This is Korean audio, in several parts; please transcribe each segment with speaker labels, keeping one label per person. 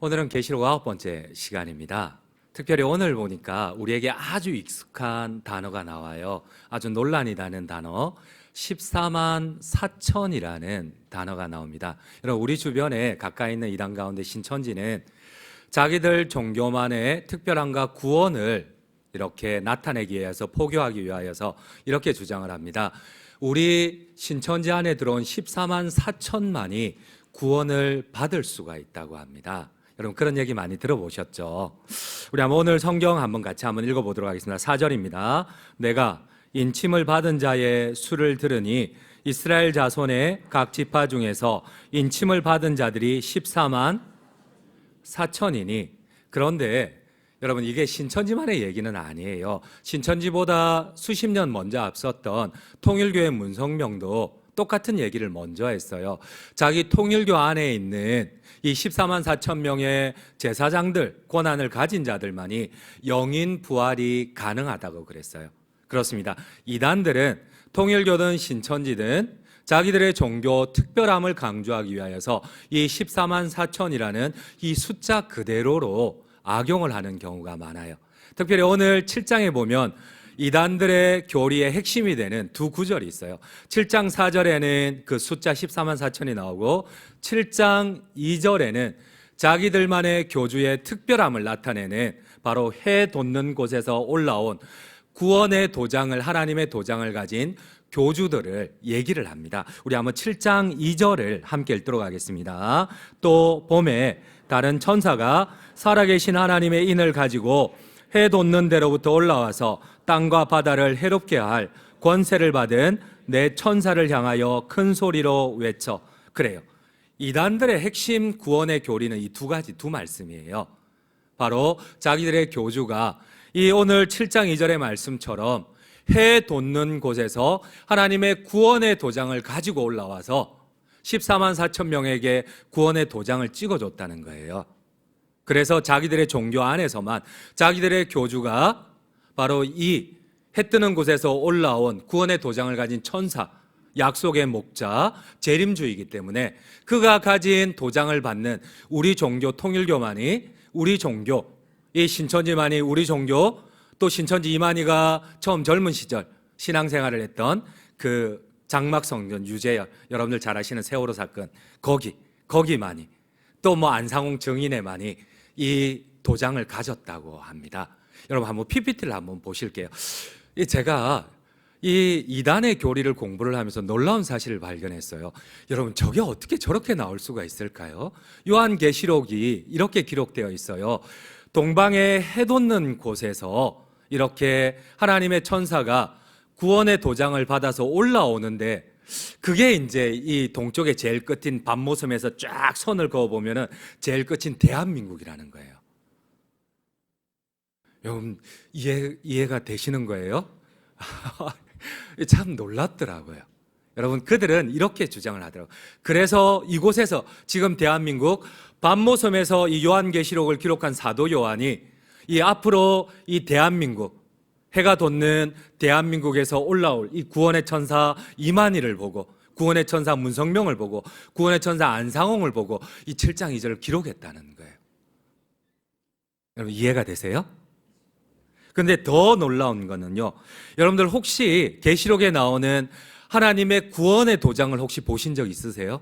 Speaker 1: 오늘은 계시록 9번째 시간입니다. 특별히 오늘 보니까 우리에게 아주 익숙한 단어가 나와요. 아주 논란이 나는 단어 14만 4천이라는 단어가 나옵니다. 여러분, 우리 주변에 가까이 있는 이단 가운데 신천지는 자기들 종교만의 특별함과 구원을 이렇게 나타내기 위해서, 포교하기 위하여서 이렇게 주장을 합니다. 우리 신천지 안에 들어온 14만 4천만이 구원을 받을 수가 있다고 합니다. 여러분, 그런 얘기 많이 들어보셨죠? 우리 한번 오늘 성경 한번 같이 한번 읽어보도록 하겠습니다. 4절입니다. 내가 인침을 받은 자의 수를 들으니 이스라엘 자손의 각 지파 중에서 인침을 받은 자들이 14만 4천이니, 그런데 여러분, 이게 신천지만의 얘기는 아니에요. 신천지보다 수십 년 먼저 앞섰던 통일교의 문성명도 똑같은 얘기를 먼저 했어요. 자기 통일교 안에 있는 이 14만 4천 명의 제사장들, 권한을 가진 자들만이 영인 부활이 가능하다고 그랬어요. 그렇습니다. 이단들은 통일교든 신천지든 자기들의 종교 특별함을 강조하기 위하여서 이 14만 4천이라는 이 숫자 그대로로 악용을 하는 경우가 많아요. 특별히 오늘 7장에 보면 이단들의 교리의 핵심이 되는 두 구절이 있어요. 7장 4절에는 그 숫자 14만 4천이 나오고 7장 2절에는 자기들만의 교주의 특별함을 나타내는 바로 해 돋는 곳에서 올라온 구원의 도장을, 하나님의 도장을 가진 교주들을 얘기를 합니다. 우리 한번 7장 2절을 함께 읽도록 하겠습니다. 또 봄에 다른 천사가 살아계신 하나님의 인을 가지고 해 돋는 데로부터 올라와서 땅과 바다를 해롭게 할 권세를 받은 내 천사를 향하여 큰 소리로 외쳐. 그래요. 이단들의 핵심 구원의 교리는 이 두 말씀이에요. 바로 자기들의 교주가 이 오늘 7장 2절의 말씀처럼 해 돋는 곳에서 하나님의 구원의 도장을 가지고 올라와서 14만 4천 명에게 구원의 도장을 찍어줬다는 거예요. 그래서 자기들의 종교 안에서만 자기들의 교주가 바로 이 해 뜨는 곳에서 올라온 구원의 도장을 가진 천사, 약속의 목자, 재림주이기 때문에 그가 가진 도장을 받는 우리 종교 통일교만이, 우리 종교, 이 신천지만이, 우리 종교, 또 신천지 이만희가 처음 젊은 시절 신앙생활을 했던 그 장막성전 유재열, 여러분들 잘 아시는 세월호 사건, 거기만이, 또 뭐 안상홍 증인회만이 이 도장을 가졌다고 합니다. 여러분, 한번 PPT를 한번 보실게요. 제가 이 이단의 교리를 공부를 하면서 놀라운 사실을 발견했어요. 여러분, 저게 어떻게 저렇게 나올 수가 있을까요? 요한계시록이 이렇게 기록되어 있어요. 동방에 해 돋는 곳에서 이렇게 하나님의 천사가 구원의 도장을 받아서 올라오는데, 그게 이제 이 동쪽의 제일 끝인 밤모섬에서 쫙 선을 그어보면은 제일 끝인 대한민국이라는 거예요. 여러분, 이해가 되시는 거예요? 참 놀랍더라고요. 여러분, 그들은 이렇게 주장을 하더라고요. 그래서 이곳에서 지금 대한민국 밤모섬에서 이 요한계시록을 기록한 사도 요한이 이 앞으로 이 대한민국, 해가 돋는 대한민국에서 올라올 이 구원의 천사 이만희를 보고, 구원의 천사 문성명을 보고, 구원의 천사 안상홍을 보고 이 7장 2절을 기록했다는 거예요. 여러분, 이해가 되세요? 그런데 더 놀라운 거는요, 여러분들 혹시 계시록에 나오는 하나님의 구원의 도장을 혹시 보신 적 있으세요?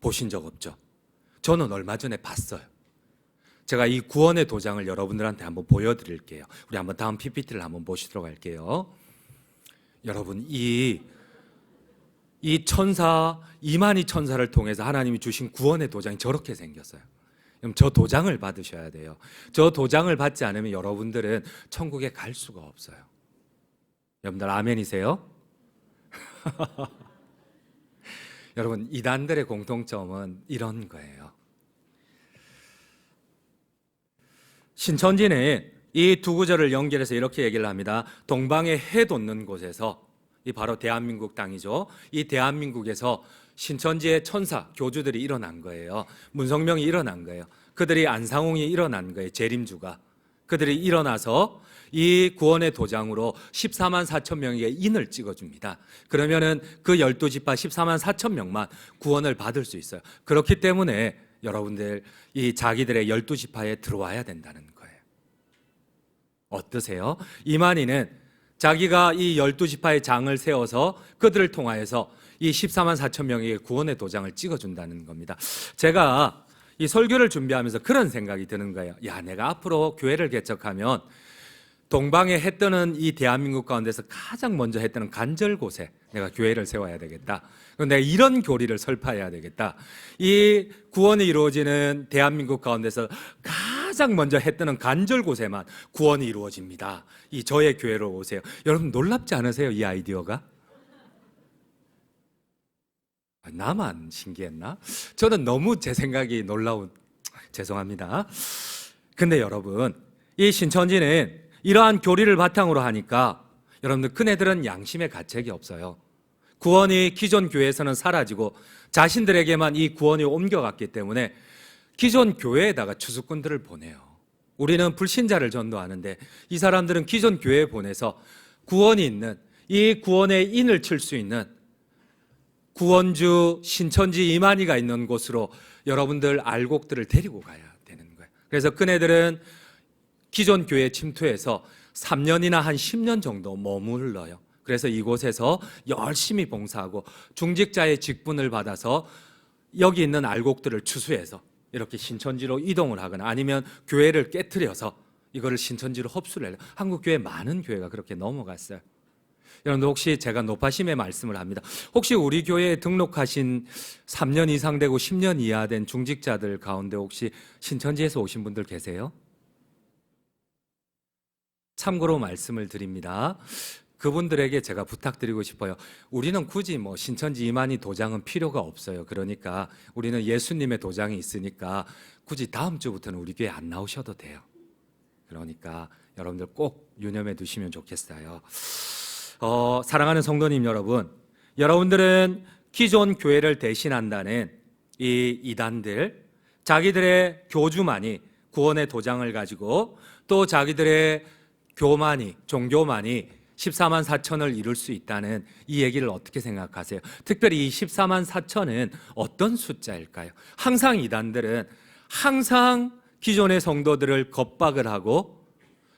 Speaker 1: 보신 적 없죠? 저는 얼마 전에 봤어요. 제가 이 구원의 도장을 여러분들한테 한번 보여드릴게요. 우리 한번 다음 PPT를 한번 보시도록 할게요. 여러분, 이 천사, 이만희 천사를 통해서 하나님이 주신 구원의 도장이 저렇게 생겼어요. 그럼 저 도장을 받으셔야 돼요. 저 도장을 받지 않으면 여러분들은 천국에 갈 수가 없어요. 여러분들 아멘이세요? 여러분, 이단들의 공통점은 이런 거예요. 신천지는 이 두 구절을 연결해서 이렇게 얘기를 합니다. 동방에 해 돋는 곳에서, 이 바로 대한민국 땅이죠. 이 대한민국에서 신천지의 천사, 교주들이 일어난 거예요. 문성명이 일어난 거예요. 그들이, 안상홍이 일어난 거예요. 재림주가. 그들이 일어나서 이 구원의 도장으로 14만 4천 명에게 인을 찍어줍니다. 그러면은 그 12지파 14만 4천 명만 구원을 받을 수 있어요. 그렇기 때문에 여러분들 이 자기들의 12지파에 들어와야 된다는 거예요. 어떠세요? 이만희는 자기가 이 12지파의 장을 세워서 그들을 통하여서 이 14만 4천 명에게 구원의 도장을 찍어준다는 겁니다. 제가 이 설교를 준비하면서 그런 생각이 드는 거예요. 야, 내가 앞으로 교회를 개척하면 동방에 해 뜨는 이 대한민국 가운데서 가장 먼저 해 뜨는 간절곶에 내가 교회를 세워야 되겠다. 내가 이런 교리를 설파해야 되겠다. 이 구원이 이루어지는 대한민국 가운데서 가장 먼저 해 뜨는 간절곶에만 구원이 이루어집니다. 이 저의 교회로 오세요. 여러분 놀랍지 않으세요? 이 아이디어가? 나만 신기했나? 저는 너무 제 생각이 죄송합니다. 근데 여러분, 이 신천지는 이러한 교리를 바탕으로 하니까 여러분들 큰애들은 양심의 가책이 없어요. 구원이 기존 교회에서는 사라지고 자신들에게만 이 구원이 옮겨갔기 때문에 기존 교회에다가 추수꾼들을 보내요. 우리는 불신자를 전도하는데 이 사람들은 기존 교회에 보내서 구원이 있는, 이 구원의 인을 칠 수 있는 구원주 신천지 이만희가 있는 곳으로 여러분들 알곡들을 데리고 가야 되는 거예요. 그래서 큰애들은 기존 교회에 침투해서 3년이나 한 10년 정도 머물러요. 그래서 이곳에서 열심히 봉사하고 중직자의 직분을 받아서 여기 있는 알곡들을 추수해서 이렇게 신천지로 이동을 하거나 아니면 교회를 깨트려서 이거를 신천지로 흡수를 해요. 한국 교회 많은 교회가 그렇게 넘어갔어요. 여러분들 혹시 제가 노파심의 말씀을 합니다. 혹시 우리 교회에 등록하신 3년 이상 되고 10년 이하 된 중직자들 가운데 혹시 신천지에서 오신 분들 계세요? 참고로 말씀을 드립니다. 그분들에게 제가 부탁드리고 싶어요. 우리는 굳이 뭐 신천지 이만희 도장은 필요가 없어요. 그러니까 우리는 예수님의 도장이 있으니까 굳이 다음 주부터는 우리 교회 안 나오셔도 돼요. 그러니까 여러분들 꼭 유념해 두시면 좋겠어요. 사랑하는 성도님 여러분, 여러분들은 기존 교회를 대신한다는 이 이단들, 자기들의 교주만이 구원의 도장을 가지고 또 자기들의 종교만이 14만 4천을 이룰 수 있다는 이 얘기를 어떻게 생각하세요? 특별히 이 14만 4천은 어떤 숫자일까요? 항상 이단들은 항상 기존의 성도들을 겁박을 하고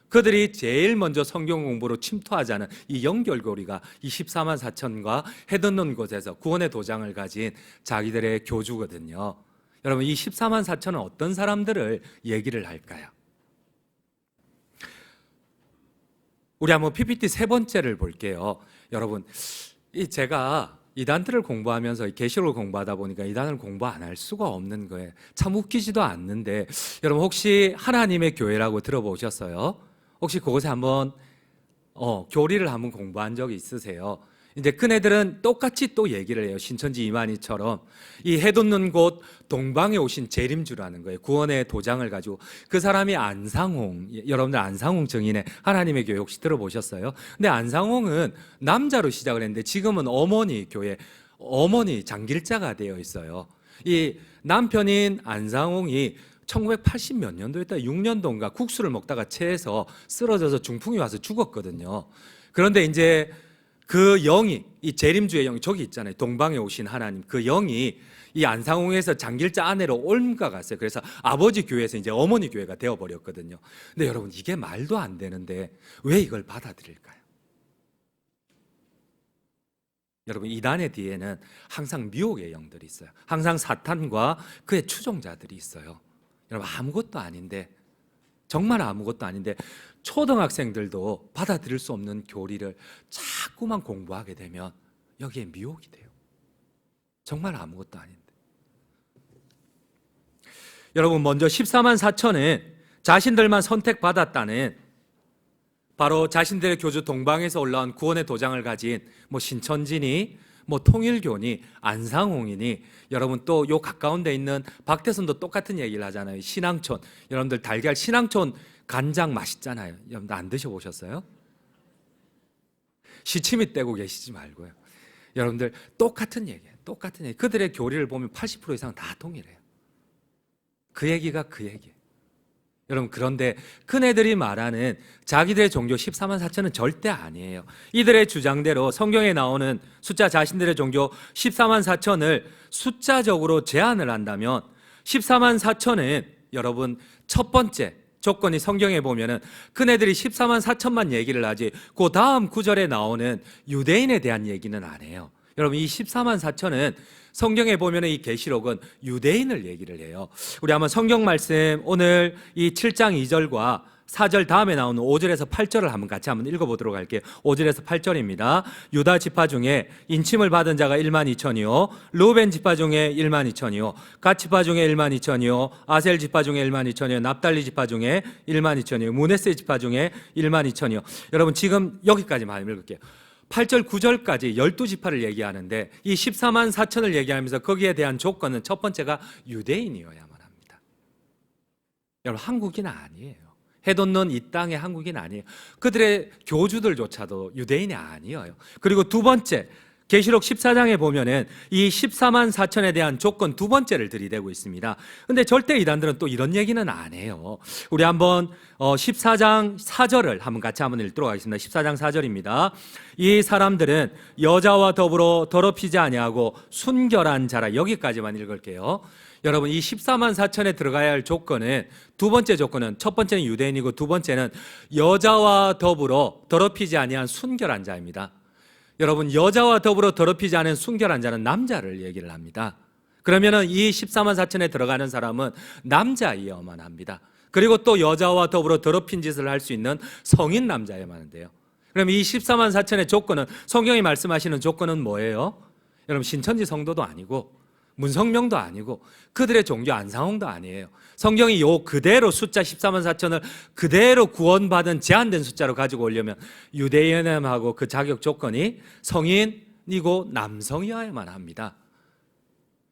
Speaker 1: 그들이 제일 먼저 성경 공부로 침투하자는 이 연결고리가 이 14만 4천과 해돋는 곳에서 구원의 도장을 가진 자기들의 교주거든요. 여러분, 이 14만 4천은 어떤 사람들을 얘기를 할까요? 우리 한번 PPT 세 번째를 볼게요. 여러분, 제가 이단들을 공부하면서 계시록을 공부하다 보니까 이단을 공부 안 할 수가 없는 거예요. 참 웃기지도 않는데 여러분 혹시 하나님의 교회라고 들어보셨어요? 혹시 그곳에 한번 교리를 한번 공부한 적이 있으세요? 이제 큰애들은 똑같이 또 얘기를 해요. 신천지 이만희처럼 이 해돋는 곳 동방에 오신 재림주라는 거예요. 구원의 도장을 가지고 그 사람이 안상홍, 여러분들 안상홍 증인의 하나님의 교회 혹시 들어보셨어요? 근데 안상홍은 남자로 시작을 했는데 지금은 어머니 교회, 어머니 장길자가 되어 있어요. 이 남편인 안상홍이 1980 몇 년도였다, 6년도인가 국수를 먹다가 체해서 쓰러져서 중풍이 와서 죽었거든요. 그런데 이제 그 영이, 이 재림주의 영이 저기 있잖아요. 동방에 오신 하나님. 그 영이 이 안상홍에서 장길자 아내로 옮겨갔어요. 그래서 아버지 교회에서 이제 어머니 교회가 되어버렸거든요. 근데 여러분, 이게 말도 안 되는데 왜 이걸 받아들일까요? 여러분, 이단의 뒤에는 항상 미혹의 영들이 있어요. 항상 사탄과 그의 추종자들이 있어요. 여러분, 아무것도 아닌데, 정말 아무것도 아닌데 초등학생들도 받아들일 수 없는 교리를 자꾸만 공부하게 되면 여기에 미혹이 돼요. 정말 아무것도 아닌데. 여러분, 먼저 14만 4천은 자신들만 선택받았다는, 바로 자신들의 교주 동방에서 올라온 구원의 도장을 가진 신천지니 통일교니 안상홍이니, 여러분 또 요 가까운 데 있는 박태선도 똑같은 얘기를 하잖아요. 신앙촌, 여러분들 달걀 신앙촌 간장 맛있잖아요. 여러분들 안 드셔보셨어요? 시치미 떼고 계시지 말고요. 여러분들 똑같은 얘기예요. 똑같은 얘기. 그들의 교리를 보면 80% 이상 다 동일해요. 그 얘기가 그 얘기예요. 여러분, 그런데 큰애들이 말하는 자기들의 종교 14만 4천은 절대 아니에요. 이들의 주장대로 성경에 나오는 숫자, 자신들의 종교 14만 4천을 숫자적으로 제한을 한다면 14만 4천은 여러분 첫 번째 조건이 성경에 보면은 그네들이 14만 4천만 얘기를 하지 그 다음 구절에 나오는 유대인에 대한 얘기는 안 해요. 여러분 이 14만 4천은 성경에 보면은 이 계시록은 유대인을 얘기를 해요. 우리 한번 성경 말씀 오늘 이 7장 2절과 4절 다음에 나오는 5절에서 8절을 한번 같이 한번 읽어보도록 할게요. 5절에서 8절입니다. 유다 지파 중에 인침을 받은 자가 1만 2천이요 르우벤 지파 중에 1만 2천이요 갓 지파 중에 1만 2천이요 아셀 지파 중에 1만 2천이요 납달리 지파 중에 1만 2천이요 므네세 지파 중에 1만 2천이요. 여러분 지금 여기까지만 읽을게요. 8절 9절까지 12지파를 얘기하는데 이 14만 4천을 얘기하면서 거기에 대한 조건은 첫 번째가 유대인이어야만 합니다. 여러분 한국인 아니에요. 해돋는 이 땅의 한국인 아니에요. 그들의 교주들조차도 유대인이 아니에요. 그리고 두 번째, 계시록 14장에 보면은 이 14만 4천에 대한 조건 두 번째를 들이대고 있습니다. 근데 절대 이단들은 또 이런 얘기는 안 해요. 우리 한번 14장 4절을 한번 같이 한번 읽도록 하겠습니다. 14장 4절입니다. 이 사람들은 여자와 더불어 더럽히지 아니하고 순결한 자라. 여기까지만 읽을게요. 여러분 이 14만 4천에 들어가야 할 조건은 두 번째 조건은 첫 번째는 유대인이고 두 번째는 여자와 더불어 더럽히지 아니한 순결한 자입니다. 여러분 여자와 더불어 더럽히지 않은 순결한 자는 남자를 얘기를 합니다. 그러면은 이 14만 4천에 들어가는 사람은 남자이어야만 합니다. 그리고 또 여자와 더불어 더럽힌 짓을 할 수 있는 성인 남자여야만 한대요. 그럼 이 14만 4천의 조건은 성경이 말씀하시는 조건은 뭐예요? 여러분 신천지 성도도 아니고 문성명도 아니고 그들의 종교 안상홍도 아니에요. 성경이 요 그대로 숫자 14만 4천을 그대로 구원받은 제한된 숫자로 가지고 오려면 유대인하고 그 자격 조건이 성인이고 남성이어야만 합니다.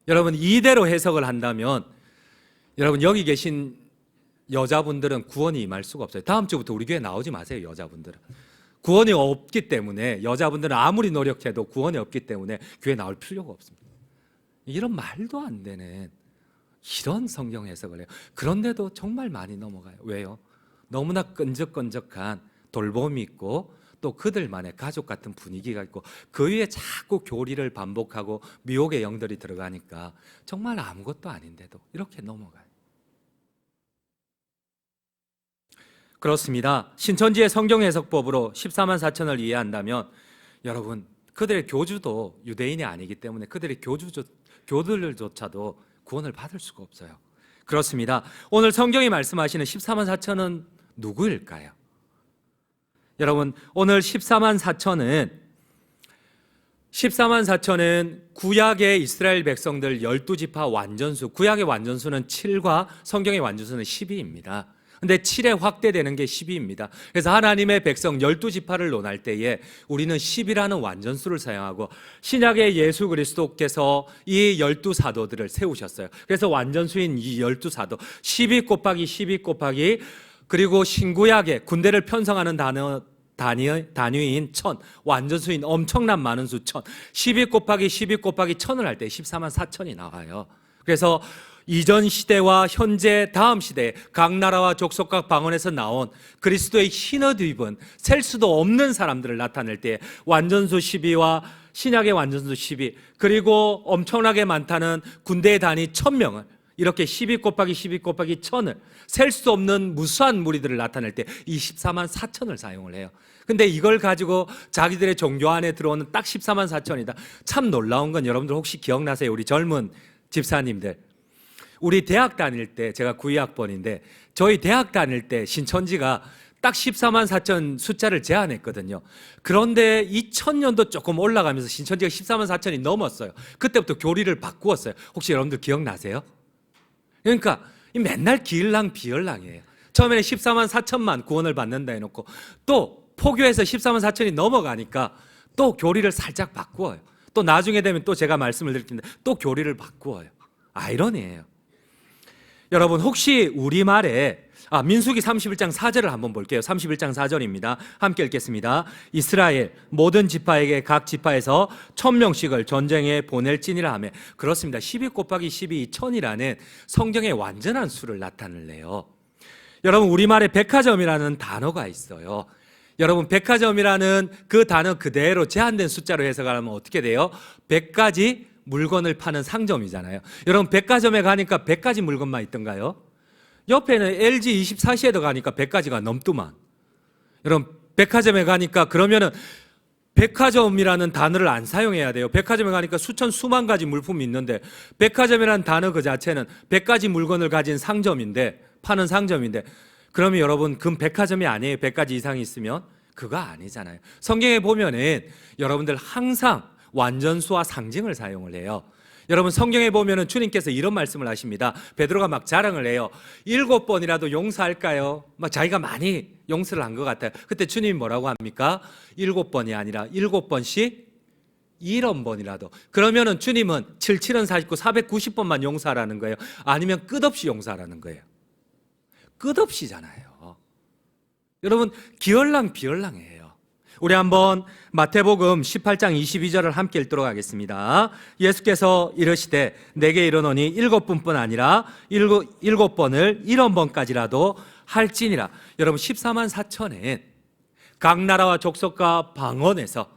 Speaker 1: 여러분 이대로 해석을 한다면 여러분 여기 계신 여자분들은 구원이 임할 수가 없어요. 다음 주부터 우리 교회 나오지 마세요. 여자분들은 구원이 없기 때문에 여자분들은 아무리 노력해도 구원이 없기 때문에 교회 나올 필요가 없습니다. 이런 말도 안 되는 이런 성경 해석을 해요. 그런데도 정말 많이 넘어가요. 왜요? 너무나 끈적끈적한 돌봄이 있고 또 그들만의 가족 같은 분위기가 있고 그 위에 자꾸 교리를 반복하고 미혹의 영들이 들어가니까 정말 아무것도 아닌데도 이렇게 넘어가요. 그렇습니다. 신천지의 성경 해석법으로 14만 4천을 이해한다면 여러분 그들의 교주도 유대인이 아니기 때문에 그들의 교들조차도 구원을 받을 수가 없어요. 그렇습니다. 오늘 성경이 말씀하시는 14만 4천은 누구일까요? 여러분 오늘 14만 4천은 구약의 이스라엘 백성들 12지파 완전수, 구약의 완전수는 7과 성경의 완전수는 12입니다. 근데 7에 확대되는 게 12입니다. 그래서 하나님의 백성 12지파를 논할 때에 우리는 10이라는 완전수를 사용하고 신약의 예수 그리스도께서 이 12사도들을 세우셨어요. 그래서 완전수인 이 12사도 12 곱하기 12 곱하기 그리고 신구약의 군대를 편성하는 단위인 1000, 완전수인 엄청난 많은 수 1000, 12 곱하기 12 곱하기 1000을 할 때 14만 4천이 나와요. 그래서 이전 시대와 현재 다음 시대 각 나라와 족속 각 방언에서 나온 그리스도의 흰옷 입은 셀 수도 없는 사람들을 나타낼 때 완전수 12와 신약의 완전수 12 그리고 엄청나게 많다는 군대의 단위 1000명을 이렇게 12 곱하기 12 곱하기 1000을 셀 수 없는 무수한 무리들을 나타낼 때 이 14만 4천을 사용을 해요. 근데 이걸 가지고 자기들의 종교 안에 들어오는 딱 14만 4천이다. 참 놀라운 건 여러분들 혹시 기억나세요? 우리 젊은 집사님들 우리 대학 다닐 때 제가 92학번인데 저희 대학 다닐 때 신천지가 딱 14만 4천 숫자를 제한했거든요. 그런데 2000년도 조금 올라가면서 신천지가 14만 4천이 넘었어요. 그때부터 교리를 바꾸었어요. 혹시 여러분들 기억나세요? 그러니까 맨날 기일랑 비열랑이에요. 처음에는 14만 4천만 구원을 받는다 해놓고 또 포교에서 14만 4천이 넘어가니까 또 교리를 살짝 바꾸어요. 또 나중에 되면 또 제가 말씀을 드릴 텐데 또 교리를 바꾸어요. 아이러니예요. 여러분 혹시 우리말에 민수기 31장 4절을 한번 볼게요. 31장 4절입니다. 함께 읽겠습니다. 이스라엘 모든 지파에게 각 지파에서 1000명씩을 전쟁에 보낼지니라 하며 그렇습니다. 12 곱하기 12 1000이라는 성경의 완전한 수를 나타내요. 여러분 우리말에 백화점이라는 단어가 있어요. 여러분 백화점이라는 그 단어 그대로 제한된 숫자로 해석하면 어떻게 돼요? 100가지 물건을 파는 상점이잖아요. 여러분 백화점에 가니까 100가지 물건만 있던가요? 옆에는 LG24시에도 가니까 100가지가 넘더만. 여러분 백화점에 가니까 그러면은 백화점이라는 단어를 안 사용해야 돼요. 백화점에 가니까 수천 수만 가지 물품이 있는데 백화점이라는 단어 그 자체는 100가지 물건을 가진 상점인데, 파는 상점인데, 그러면 여러분 그 백화점이 아니에요. 100가지 이상이 있으면? 그거 아니잖아요. 성경에 보면은 여러분들 항상 완전수와 상징을 사용을 해요. 여러분 성경에 보면은 주님께서 이런 말씀을 하십니다. 베드로가 막 자랑을 해요. 7번이라도 용서할까요? 막 자기가 많이 용서를 한 것 같아요. 그때 주님이 뭐라고 합니까? 7번이 아니라 7번씩 1번이라도. 그러면은 주님은 77은 49, 490번만 용서하라는 거예요? 아니면 끝없이 용서하라는 거예요? 끝없이잖아요. 여러분 기얼랑 비얼랑해요. 우리 한번 마태복음 18장 22절을 함께 읽도록 하겠습니다. 예수께서 이르시되 내게 이르노니 7번뿐 아니라 7번을 1번까지라도 할지니라. 여러분 14만 4천엔 각 나라와 족속과 방언에서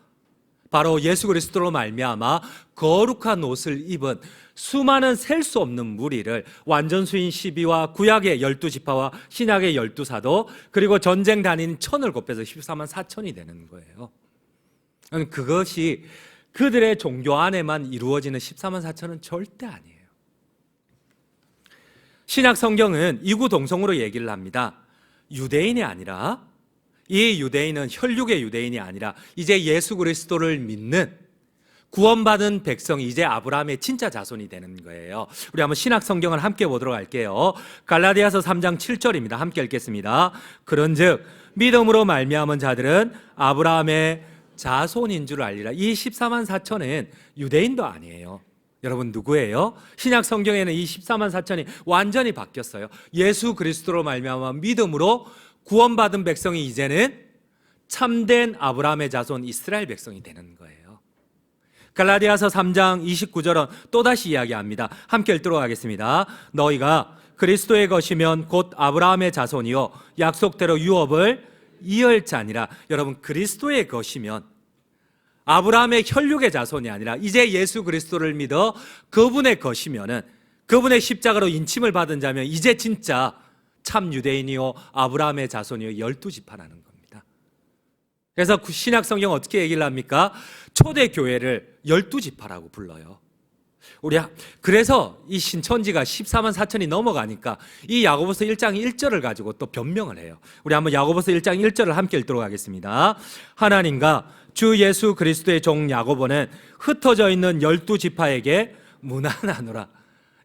Speaker 1: 바로 예수 그리스도로 말미암아 거룩한 옷을 입은 수많은 셀 수 없는 무리를, 완전수인 12와 구약의 12지파와 신약의 12사도 그리고 전쟁 다닌 천을 곱해서 14만 4천이 되는 거예요. 그것이 그들의 종교 안에만 이루어지는 14만 4천은 절대 아니에요. 신약 성경은 이구동성으로 얘기를 합니다. 유대인이 아니라, 이 유대인은 혈육의 유대인이 아니라 이제 예수 그리스도를 믿는 구원받은 백성이 이제 아브라함의 진짜 자손이 되는 거예요. 우리 한번 신약 성경을 함께 보도록 할게요. 갈라디아서 3장 7절입니다. 함께 읽겠습니다. 그런즉 믿음으로 말미암은 자들은 아브라함의 자손인 줄 알리라. 이 14만 4천은 유대인도 아니에요. 여러분 누구예요? 신약 성경에는 이 14만 4천이 완전히 바뀌었어요. 예수 그리스도로 말미암아 믿음으로 구원받은 백성이 이제는 참된 아브라함의 자손 이스라엘 백성이 되는 거예요. 갈라디아서 3장 29절은 또다시 이야기합니다. 함께 읽도록 하겠습니다. 너희가 그리스도의 것이면 곧 아브라함의 자손이요 약속대로 유업을 이을 자니라. 여러분 그리스도의 것이면 아브라함의 혈육의 자손이 아니라 이제 예수 그리스도를 믿어 그분의 것이면은, 그분의 십자가로 인침을 받은 자면 이제 진짜 참 유대인이요 아브라함의 자손이요 12지파라는 겁니다. 그래서 신약 성경 어떻게 얘기를 합니까? 초대 교회를 12지파라고 불러요. 그래서 이 신천지가 14만 4천이 넘어가니까 이 야고보서 1장 1절을 가지고 또 변명을 해요. 우리 한번 야고보서 1장 1절을 함께 읽도록 하겠습니다. 하나님과 주 예수 그리스도의 종 야고보는 흩어져 있는 12지파에게 문안하노라.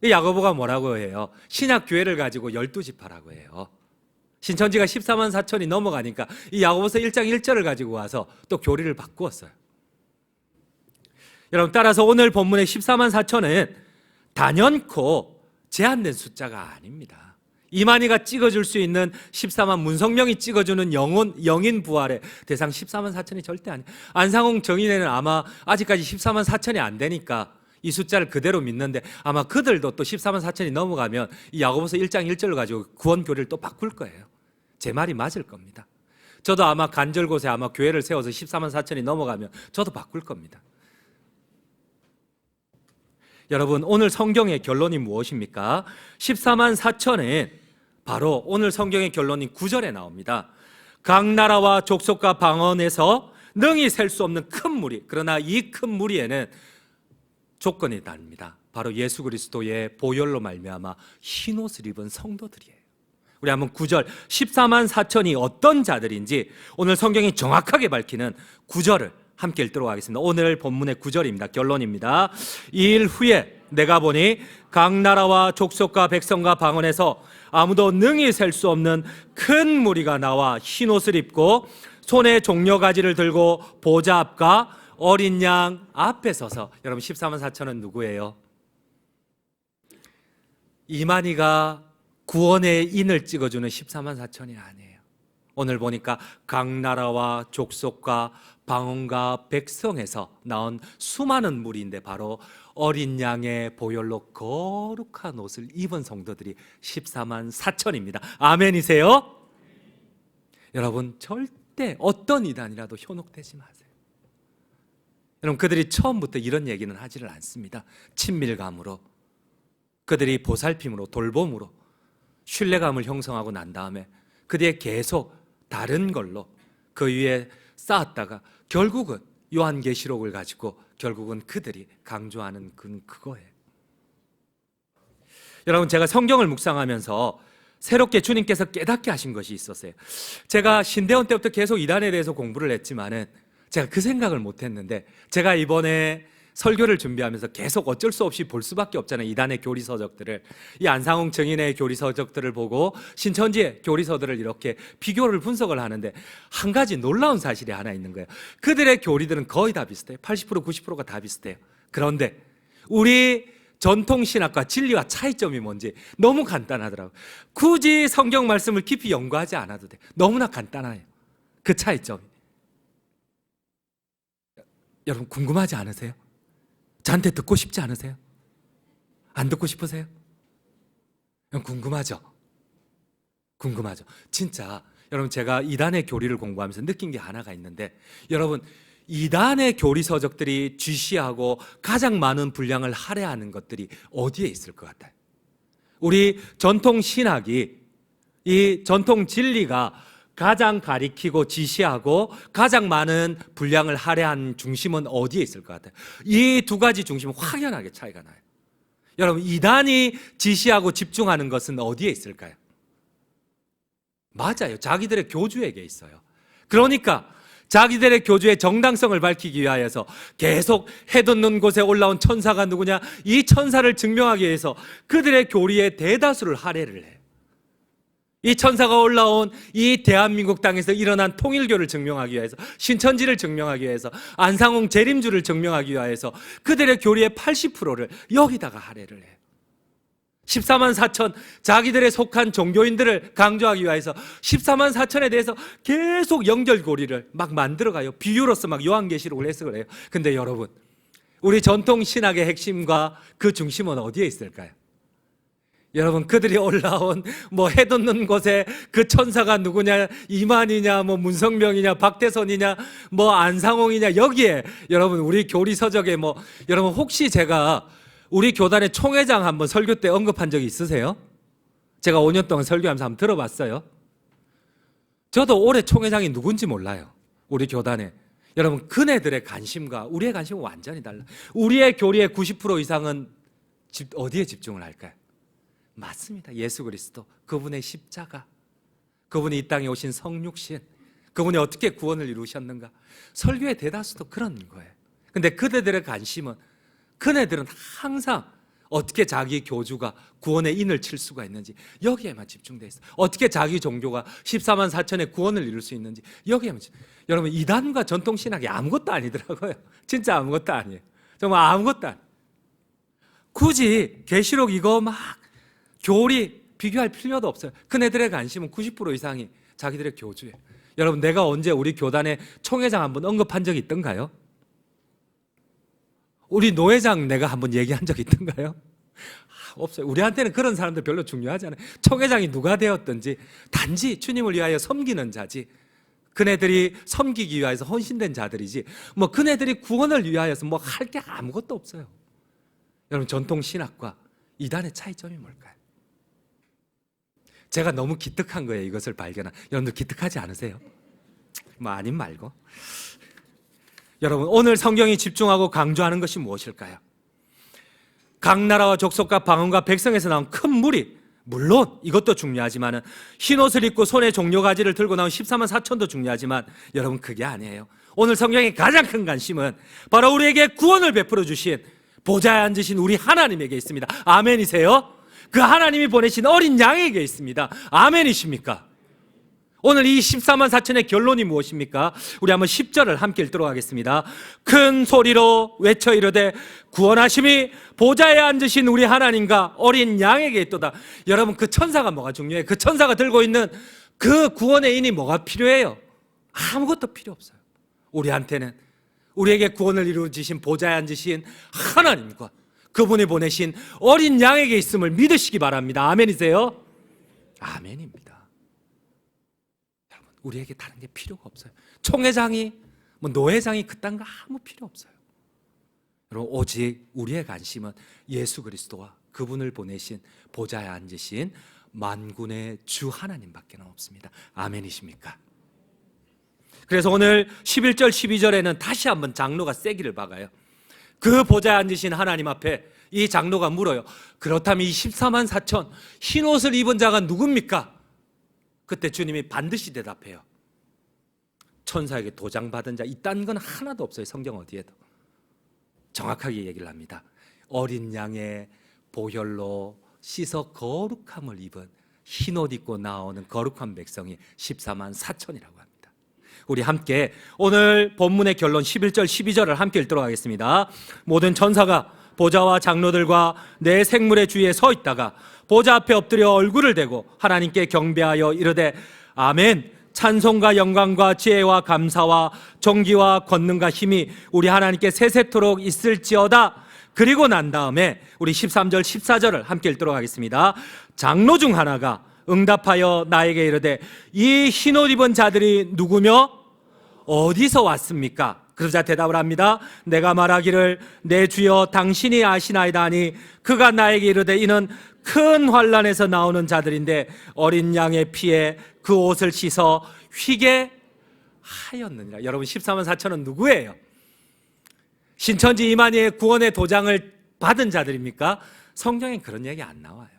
Speaker 1: 이 야고보가 뭐라고 해요? 신약 교회를 가지고 12지파라고 해요. 신천지가 14만 4천이 넘어가니까 이 야고보서 1장 1절을 가지고 와서 또 교리를 바꾸었어요. 여러분 따라서 오늘 본문의 14만 4천은 단연코 제한된 숫자가 아닙니다. 이만희가 찍어줄 수 있는 14만, 문성명이 찍어주는 영인 부활의 대상 14만 4천이 절대 아니에요. 안상홍 정인회는 아마 아직까지 14만 4천이 안 되니까 이 숫자를 그대로 믿는데 아마 그들도 또 14만 4천이 넘어가면 이 야고보서 1장 1절을 가지고 구원 교리를 또 바꿀 거예요. 제 말이 맞을 겁니다. 저도 아마 간절곳에 아마 교회를 세워서 14만 4천이 넘어가면 저도 바꿀 겁니다. 여러분 오늘 성경의 결론이 무엇입니까? 14만 4천은 바로 오늘 성경의 결론인 9절에 나옵니다. 각 나라와 족속과 방언에서 능히 셀 수 없는 큰 무리, 그러나 이 큰 무리에는 조건이 있답니다. 바로 예수 그리스도의 보혈로 말미암아 흰옷을 입은 성도들이에요. 우리 한번 9절 14만 4천이 어떤 자들인지 오늘 성경이 정확하게 밝히는 9절을 함께 읽도록 하겠습니다. 오늘 본문의 9절입니다. 결론입니다. 이 일 후에 내가 보니 각 나라와 족속과 백성과 방언에서 아무도 능히 셀 수 없는 큰 무리가 나와 흰옷을 입고 손에 종려가지를 들고 보좌 앞과 어린 양 앞에 서서. 여러분 14만 4천은 누구예요? 이만희가 구원의 인을 찍어주는 14만 4천이 아니에요. 오늘 보니까 각 나라와 족속과 방언과 백성에서 나온 수많은 무리인데 바로 어린 양의 보혈로 거룩한 옷을 입은 성도들이 14만 4천입니다. 아멘이세요? 여러분 절대 어떤 이단이라도 현혹되지 마세요. 여러분, 그들이 처음부터 이런 얘기는 하지를 않습니다. 친밀감으로, 그들이 보살핌으로, 돌봄으로 신뢰감을 형성하고 난 다음에 그들이 계속 다른 걸로 그 위에 쌓았다가 결국은 요한계시록을 가지고 결국은 그들이 강조하는 그거예요. 여러분, 제가 성경을 묵상하면서 새롭게 주님께서 깨닫게 하신 것이 있었어요. 제가 신대원 때부터 계속 이단에 대해서 공부를 했지만은 제가 그 생각을 못했는데, 제가 이번에 설교를 준비하면서 계속 어쩔 수 없이 볼 수밖에 없잖아요. 이단의 교리서적들을, 이 안상홍 증인의 교리서적들을 보고 신천지의 교리서들을 이렇게 비교를 분석을 하는데 한 가지 놀라운 사실이 하나 있는 거예요. 그들의 교리들은 거의 다 비슷해요. 80% 90%가 다 비슷해요. 그런데 우리 전통신학과 진리와 차이점이 뭔지 너무 간단하더라고요. 굳이 성경 말씀을 깊이 연구하지 않아도 돼. 너무나 간단해요. 그 차이점이. 여러분, 궁금하지 않으세요? 저한테 듣고 싶지 않으세요? 안 듣고 싶으세요? 궁금하죠? 궁금하죠? 진짜 여러분, 제가 이단의 교리를 공부하면서 느낀 게 하나가 있는데, 여러분, 이단의 교리서적들이 쥐시하고 가장 많은 분량을 할애하는 것들이 어디에 있을 것 같아요? 우리 전통 신학이, 이 전통 진리가 가장 가리키고 지시하고 가장 많은 분량을 할애한 중심은 어디에 있을 것 같아요? 이 두 가지 중심은 확연하게 차이가 나요. 여러분, 이단이 지시하고 집중하는 것은 어디에 있을까요? 맞아요. 자기들의 교주에게 있어요. 그러니까 자기들의 교주의 정당성을 밝히기 위하여서 계속 해돋는 곳에 올라온 천사가 누구냐, 이 천사를 증명하기 위해서 그들의 교리의 대다수를 할애를 해요. 이 천사가 올라온 이 대한민국 땅에서 일어난 통일교를 증명하기 위해서, 신천지를 증명하기 위해서, 안상홍 재림주를 증명하기 위해서 그들의 교리의 80%를 여기다가 할애를 해요. 14만 4천, 자기들의 속한 종교인들을 강조하기 위해서 14만 4천에 대해서 계속 연결고리를 막 만들어가요. 비유로서 막 요한계시록을 해석을 해요. 근데 여러분, 우리 전통신학의 핵심과 그 중심은 어디에 있을까요? 여러분, 그들이 올라온 뭐 해돋는 곳에 그 천사가 누구냐, 이만희냐, 뭐 문성명이냐, 박대선이냐, 뭐 안상홍이냐, 여기에 여러분 우리 교리서적에 뭐, 여러분 혹시 제가 우리 교단의 총회장 한번 설교 때 언급한 적이 있으세요? 제가 5년 동안 설교하면서 한번 들어봤어요. 저도 올해 총회장이 누군지 몰라요. 우리 교단에. 여러분, 그네들의 관심과 우리의 관심은 완전히 달라요. 우리의 교리의 90% 이상은 어디에 집중을 할까요? 맞습니다. 예수 그리스도, 그분의 십자가, 그분이 이 땅에 오신 성육신, 그분이 어떻게 구원을 이루셨는가. 설교의 대다수도 그런 거예요. 근데 그대들의 관심은, 그네들은 항상 어떻게 자기 교주가 구원의 인을 칠 수가 있는지 여기에만 집중되어 있어요. 어떻게 자기 종교가 14만 4천의 구원을 이룰 수 있는지 여기에만 여러분, 이단과 전통신학이 아무것도 아니더라고요. 진짜 아무것도 아니에요. 정말 아무것도 아니에요. 굳이 계시록 이거 막 교리 비교할 필요도 없어요. 그네들의 관심은 90% 이상이 자기들의 교주예요. 여러분, 내가 언제 우리 교단의 총회장 한번 언급한 적이 있던가요? 우리 노회장 내가 한번 얘기한 적이 있던가요? 없어요. 우리한테는 그런 사람들 별로 중요하지 않아요. 총회장이 누가 되었든지 단지 주님을 위하여 섬기는 자지, 그네들이 섬기기 위해서 헌신된 자들이지, 뭐 그네들이 구원을 위하여서 뭐 할 게 아무것도 없어요. 여러분, 전통신학과 이단의 차이점이 뭘까요? 제가 너무 기특한 거예요. 이것을 발견한. 여러분들 기특하지 않으세요? 뭐 아님 말고. 여러분, 오늘 성경이 집중하고 강조하는 것이 무엇일까요? 각 나라와 족속과 방언과 백성에서 나온 큰 무리, 물론 이것도 중요하지만 흰옷을 입고 손에 종려가지를 들고 나온 14만 4천도 중요하지만 여러분, 그게 아니에요. 오늘 성경의 가장 큰 관심은 바로 우리에게 구원을 베풀어 주신 보좌에 앉으신 우리 하나님에게 있습니다. 아멘이세요? 그 하나님이 보내신 어린 양에게 있습니다. 아멘이십니까? 오늘 이 14만 4천의 결론이 무엇입니까? 우리 한번 10절을 함께 읽도록 하겠습니다. 큰 소리로 외쳐 이르되 구원하심이 보좌에 앉으신 우리 하나님과 어린 양에게 있도다. 여러분, 그 천사가 뭐가 중요해요? 그 천사가 들고 있는 그 구원의 인이 뭐가 필요해요? 아무것도 필요 없어요. 우리한테는 우리에게 구원을 이루어주신 보좌에 앉으신 하나님과 그분이 보내신 어린 양에게 있음을 믿으시기 바랍니다. 아멘이세요? 아멘입니다. 여러분, 우리에게 다른 게 필요가 없어요. 총회장이 뭐 노회장이 그딴 거 아무 필요 없어요. 여러분, 오직 우리의 관심은 예수 그리스도와 그분을 보내신 보좌에 앉으신 만군의 주 하나님밖에 없습니다. 아멘이십니까? 그래서 오늘 11절 12절에는 다시 한번 장로가 세기를 박아요. 그 보좌에 앉으신 하나님 앞에 이 장로가 물어요. 그렇다면 이 14만 4천 흰옷을 입은 자가 누굽니까? 그때 주님이 반드시 대답해요. 천사에게 도장받은 자, 이딴 건 하나도 없어요. 성경 어디에도. 정확하게 얘기를 합니다. 어린 양의 보혈로 씻어 거룩함을 입은 흰옷 입고 나오는 거룩한 백성이 14만 4천이라고 합니다. 우리 함께 오늘 본문의 결론 11절 12절을 함께 읽도록 하겠습니다. 모든 천사가 보좌와 장로들과 내 생물의 주위에 서 있다가 보좌 앞에 엎드려 얼굴을 대고 하나님께 경배하여 이르되 아멘. 찬송과 영광과 지혜와 감사와 존귀와 권능과 힘이 우리 하나님께 세세토록 있을지어다. 그리고 난 다음에 우리 13절 14절을 함께 읽도록 하겠습니다. 장로 중 하나가 응답하여 나에게 이르되 이 흰옷 입은 자들이 누구며 어디서 왔습니까? 그러자 대답을 합니다. 내가 말하기를 내 주여 당신이 아시나이다 하니 그가 나에게 이르되 이는 큰 환난에서 나오는 자들인데 어린 양의 피에 그 옷을 씻어 휘게 하였느니라. 여러분, 14만 4천은 누구예요? 신천지 이만희의 구원의 도장을 받은 자들입니까? 성경엔 그런 얘기 안 나와요.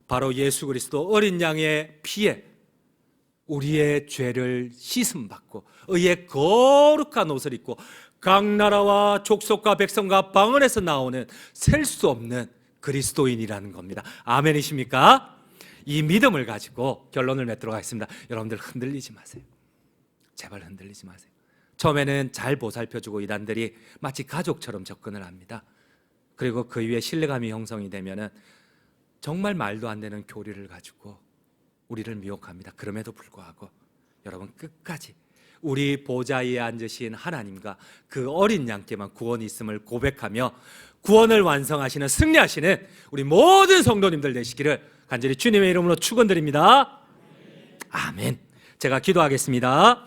Speaker 1: 바로 예수 그리스도 어린 양의 피에 우리의 죄를 씻음받고 의의 거룩한 옷을 입고 각 나라와 족속과 백성과 방언에서 나오는 셀 수 없는 그리스도인이라는 겁니다. 아멘이십니까? 이 믿음을 가지고 결론을 맺도록 하겠습니다. 여러분들 흔들리지 마세요. 제발 흔들리지 마세요. 처음에는 잘 보살펴주고 이단들이 마치 가족처럼 접근을 합니다. 그리고 그 위에 신뢰감이 형성이 되면은 정말 말도 안 되는 교리를 가지고 우리를 미혹합니다. 그럼에도 불구하고 여러분, 끝까지 우리 보좌 위에 앉으신 하나님과 그 어린 양께만 구원이 있음을 고백하며 구원을 완성하시는, 승리하시는 우리 모든 성도님들 되시기를 간절히 주님의 이름으로 축원드립니다. 아멘. 제가 기도하겠습니다.